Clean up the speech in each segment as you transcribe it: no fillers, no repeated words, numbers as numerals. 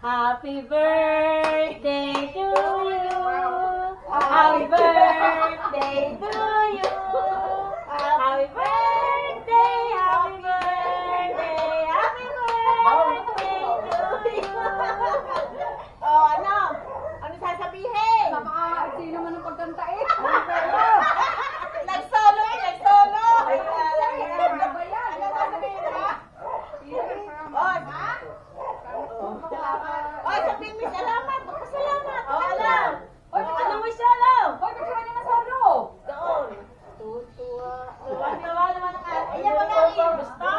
Happy birthday to you. Happy birthday to you. Happy birthday, happy birthday, happy birthday to you. Oh, ano? Ano sasabihin? Sino man ang pagkanta eh? Nag-solo eh, nag-solo. Ano ba yan? Ano sasabihin ha? Oh, oh, sabihin mo salamat. Magpasalamat. Oh, alam. Ano mo solo? Hoy, ba't naman yung nasolo? Doon. Tutuwa. Tuwa naman ang ate. Ayan mga eh. Gusto.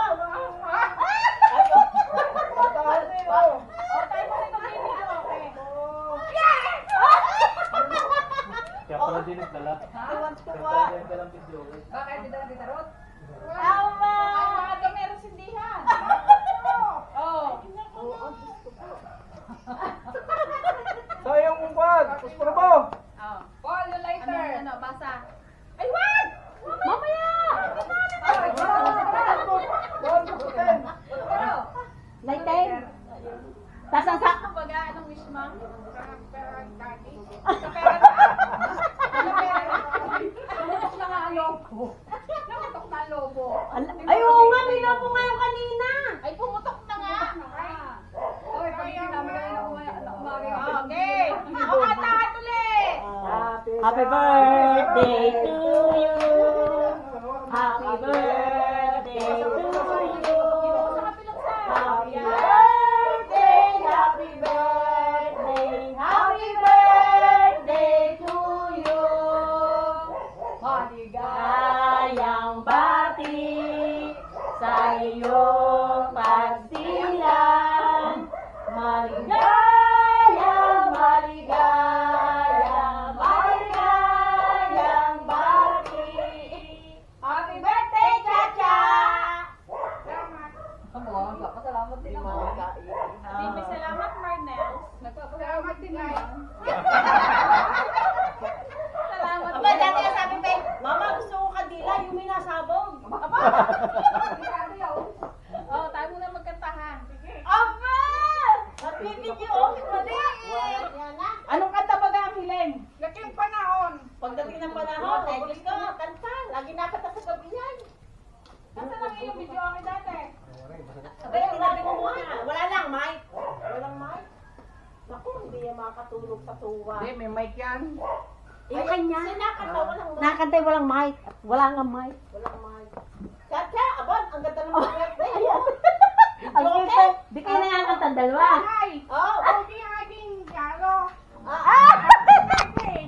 Kaya pala din nagdala. Tuwan-tuwa. Kaya pala din video. Bakit di dalang gitarot? Tama. Baka meron sindihan. Oh. So yung kumpag, puspuro mo! Paul, yung lighter. Ano, basa. Ay, wag! Mamaya. Lighten. Tas ang sa... Kumbaga, anong wish mo? Tumutok na nga ang lobo. Tumutok na ang lobo. Ay, oo nga. May lobo nga yung kanina. Ay, pumutok na nga. Hoy, pag-ibig namin kayo na umari. Okay. O, kantahan ulit. Happy birthday to you. Happy birthday to you. Happy birthday, happy birthday, happy birthday to you. Maligayang bati sa iyong pagsilang. Maligayang, maligayang, maligayang bati. Happy birthday, Chacha! Pasalamat din ako. Hindi, may salamat, Marnel. Nagpapasalamat din ay. Salamat. Aba, dati ang sabi pa, Mama, gusto ko kadila, yung may nasabog. Aba! Oh, tayo muna magkantahan. Sige. Aba! Magbibidyo, mali! Anong kanta ba ang hiling? Laking panahon. Pagdating ng panahon, ay gusto, kanta. Lagi nakatapos sa biyan. Nasaan lang yung video kami dati? Abay, sinabi mo muna. Wala lang, mic. Walang mic. Naku, hindi yan makakatulog sa tuwa. Hindi, may mic yan. Yung kanya. Sinakanta, walang mic. Nakanta, walang mic. Wala nga mic. Walang mic. Chacha, abon, ang ganda ng birthday. Ayan. Ang ganda. Di kayo nakakanta dalawa. Ay! Oh. Hindi ang aking galo.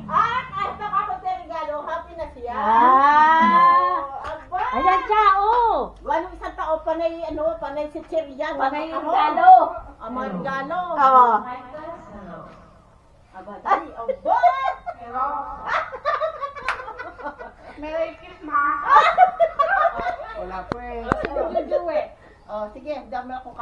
Kahit nakakanta regalo, happy na siya. Aba. Ayan siya, oh! Walang isang tao, panay si Cheria. Panay yung Ako. regalo. Ang mga regalo. Oo. Aba, dali, aba. Merry Christmas. Wala po eh. Juju eh. Oh, sige, dami akong